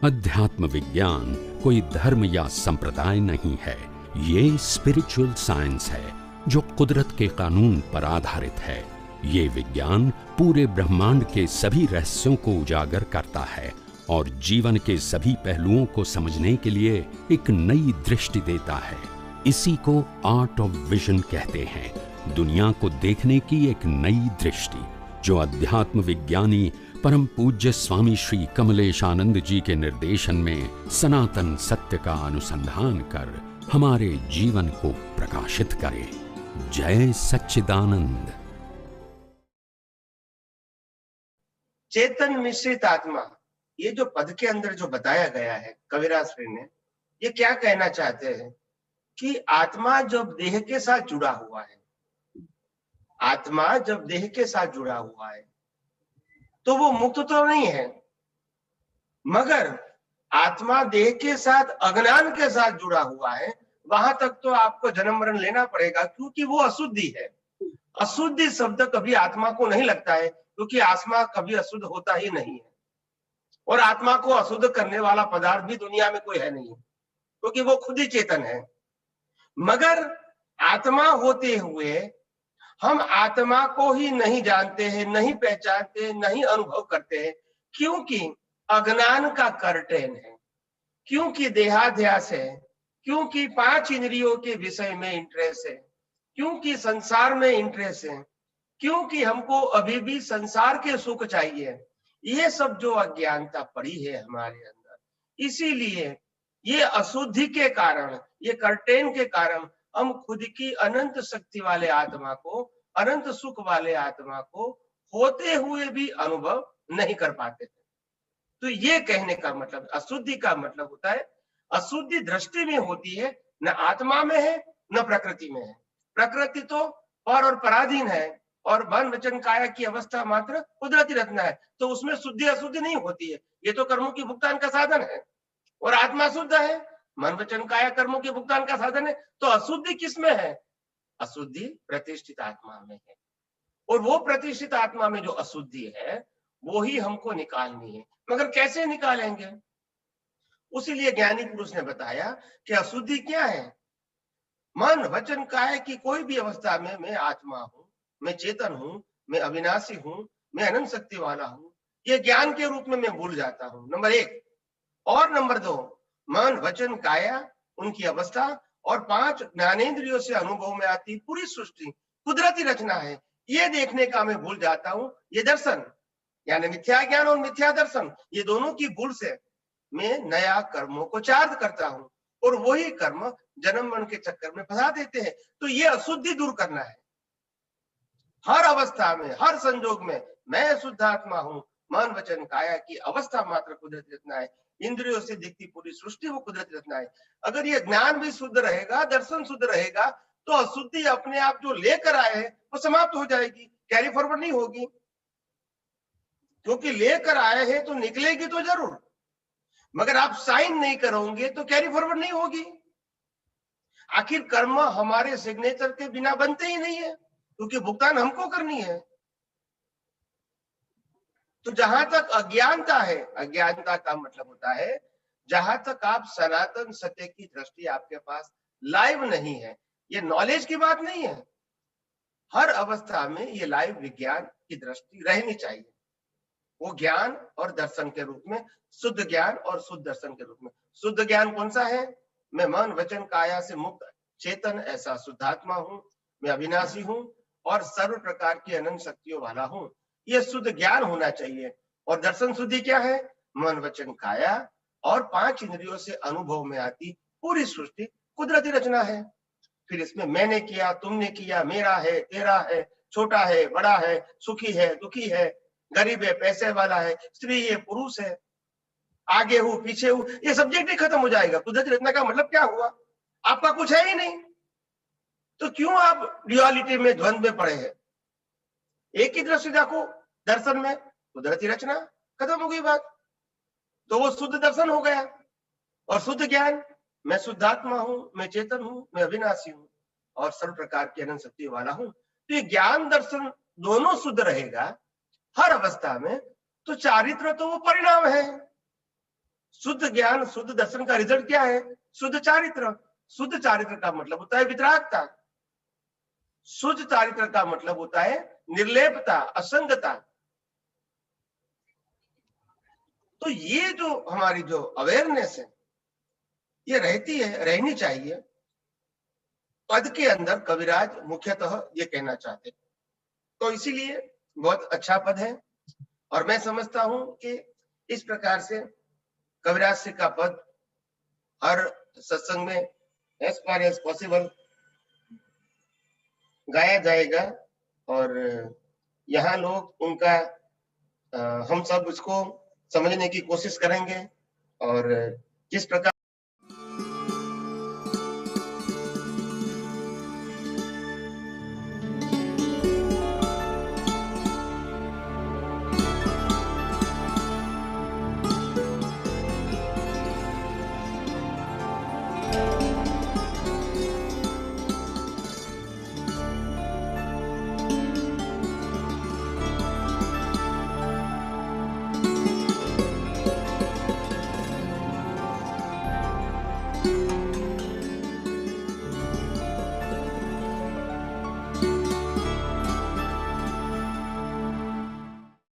अध्यात्म विज्ञान कोई धर्म या संप्रदाय नहीं है, ये स्पिरिचुअल साइंस है जो कुदरत के कानून पर आधारित है। ये विज्ञान पूरे ब्रह्मांड के सभी रहस्यों को उजागर करता है और जीवन के सभी पहलुओं को समझने के लिए एक नई दृष्टि देता है। इसी को आर्ट ऑफ विजन कहते हैं, दुनिया को देखने की एक नई दृष्टि, जो अध्यात्म विज्ञानी परम पूज्य स्वामी श्री कमलेशानंद जी के निर्देशन में सनातन सत्य का अनुसंधान कर हमारे जीवन को प्रकाशित करे। जय सच्चिदानंद। चेतन मिश्रित आत्मा, ये जो पद के अंदर जो बताया गया है कविराज श्री ने, ये क्या कहना चाहते हैं कि आत्मा जब देह के साथ जुड़ा हुआ है, आत्मा जब देह के साथ जुड़ा हुआ है तो वो मुक्त तो नहीं है, मगर आत्मा देह के साथ अज्ञान के साथ जुड़ा हुआ है, वहां तक तो आपको जन्म मरण लेना पड़ेगा, क्योंकि वो अशुद्धि है। अशुद्धि शब्द कभी आत्मा को नहीं लगता है, क्योंकि आत्मा कभी अशुद्ध होता ही नहीं है, और आत्मा को अशुद्ध करने वाला पदार्थ भी दुनिया में कोई है नहीं, क्योंकि वो खुद ही चेतन है। मगर आत्मा होते हुए हम आत्मा को ही नहीं जानते हैं, नहीं पहचानते हैं, नहीं अनुभव करते हैं, क्योंकि अज्ञान का कर्टेन है, क्योंकि देहाध्यास है, क्योंकि 5 इंद्रियों के विषय में इंटरेस्ट है, क्योंकि संसार में इंटरेस्ट है, क्योंकि हमको अभी भी संसार के सुख चाहिए। ये सब जो अज्ञानता पड़ी है हमारे अंदर, इसीलिए ये अशुद्धि के कारण, ये कर्टेन के कारण हम खुद की अनंत शक्ति वाले आत्मा को, अनंत सुख वाले आत्मा को होते हुए भी अनुभव नहीं कर पाते थे। तो ये कहने का मतलब, अशुद्धि का मतलब होता है, अशुद्धि दृष्टि में होती है, न आत्मा में है न प्रकृति में है। प्रकृति तो पर और पराधीन है, और मन वचन काया की अवस्था मात्र कुदरती रत्न है, तो उसमें शुद्धि अशुद्धि नहीं होती है। ये तो कर्मों की भुगतान का साधन है, और आत्मा शुद्ध है, मन वचन काया कर्मों के भुगतान का साधन है। तो अशुद्धि किसमें है? अशुद्धि प्रतिष्ठित आत्मा में है, और वो प्रतिष्ठित आत्मा में जो अशुद्धि है वो ही हमको निकालनी है। मगर कैसे निकालेंगे? उसीलिए ज्ञानी पुरुष ने बताया कि अशुद्धि क्या है। मन वचन काया की कोई भी अवस्था में मैं आत्मा हूं, मैं चेतन हूं, मैं अविनाशी हूं, मैं अनंत शक्ति वाला हूं, ये ज्ञान के रूप में मैं भूल जाता हूं, नंबर 1। और नंबर 2, मन वचन काया उनकी अवस्था और 5 ज्ञानेंद्रियों से अनुभव में आती पूरी सृष्टि कुदरती रचना है, ये देखने का मैं भूल जाता हूं। ये दर्शन यानी मिथ्या ज्ञान और मिथ्या दर्शन, ये दोनों की भूल से मैं नया कर्मों को चार्ज करता हूं, और वही कर्म जन्म मरण के चक्कर में फंसा देते हैं। तो ये अशुद्धि दूर करना है। हर अवस्था में, हर संजोग में मैं शुद्धात्मा हूं, मन वचन काया की अवस्था मात्र कुदरती रचना है, इंद्रियों से दिखती पूरी सृष्टि वो कुदरती रचना है। अगर ये ज्ञान भी शुद्ध रहेगा, दर्शन शुद्ध रहेगा, तो अशुद्धि अपने आप जो लेकर आए हैं वो समाप्त हो जाएगी, कैरी फॉरवर्ड नहीं होगी, क्योंकि लेकर आए हैं तो निकलेगी तो जरूर, मगर आप साइन नहीं करोगे तो कैरी फॉरवर्ड नहीं होगी। आखिर कर्म हमारे सिग्नेचर के बिना बनते ही नहीं है, क्योंकि भुगतान हमको करनी है। तो जहां तक अज्ञानता है, अज्ञानता का मतलब होता है जहां तक आप सनातन सत्य की दृष्टि आपके पास लाइव नहीं है। ये नॉलेज की बात नहीं है, हर अवस्था में ये लाइव विज्ञान की दृष्टि रहनी चाहिए, वो ज्ञान और दर्शन के रूप में, शुद्ध ज्ञान और शुद्ध दर्शन के रूप में। शुद्ध ज्ञान कौन सा है? मैं मन वचन काया से मुक्त चेतन ऐसा शुद्धात्मा हूं, मैं अविनाशी हूं और सर्व प्रकार की अनंत शक्तियों वाला हूं, ये शुद्ध ज्ञान होना चाहिए। और दर्शन शुद्धि क्या है? मन वचन काया और 5 इंद्रियों से अनुभव में आती पूरी सृष्टि कुदरती रचना है। फिर इसमें मैंने किया, तुमने किया, मेरा है, तेरा है, छोटा है, बड़ा है, सुखी है, दुखी है, गरीब है, पैसे वाला है, स्त्री है, पुरुष है, आगे हूं, पीछे हूं, ये सब्जेक्ट ही खत्म हो जाएगा। कुदरती रचना का मतलब क्या हुआ? आपका कुछ है ही नहीं, तो क्यों आप ड्युअलिटी में, द्वंद में पड़े हैं? एक ही दृष्टि देखो, दर्शन में कुदरती रचना, खत्म हो गई बात। तो वो शुद्ध दर्शन हो गया। और शुद्ध ज्ञान, मैं शुद्धात्मा हूं, मैं चेतन हूं, मैं अविनाशी हूं और सर्व प्रकार की अनंत शक्ति वाला हूं। तो ये ज्ञान दर्शन दोनों शुद्ध रहेगा हर अवस्था में, तो चारित्र तो वो परिणाम है। शुद्ध ज्ञान, शुद्ध दर्शन का रिजल्ट क्या है? शुद्ध चारित्र। शुद्ध चारित्र का मतलब होता है वितरागता। शुद्ध चारित्र का मतलब होता है निर्लेपता, असंगता। तो ये जो हमारी जो अवेयरनेस है, ये रहती है, रहनी चाहिए। पद के अंदर कविराज मुख्यतः ये कहना चाहते, तो इसीलिए बहुत अच्छा पद है। और मैं समझता हूं कि इस प्रकार से कविराज सिंह का पद हर सत्संग में एज फार एज पॉसिबल गाया जाएगा, और यहाँ लोग उनका हम सब उसको समझने की कोशिश करेंगे, और किस प्रकार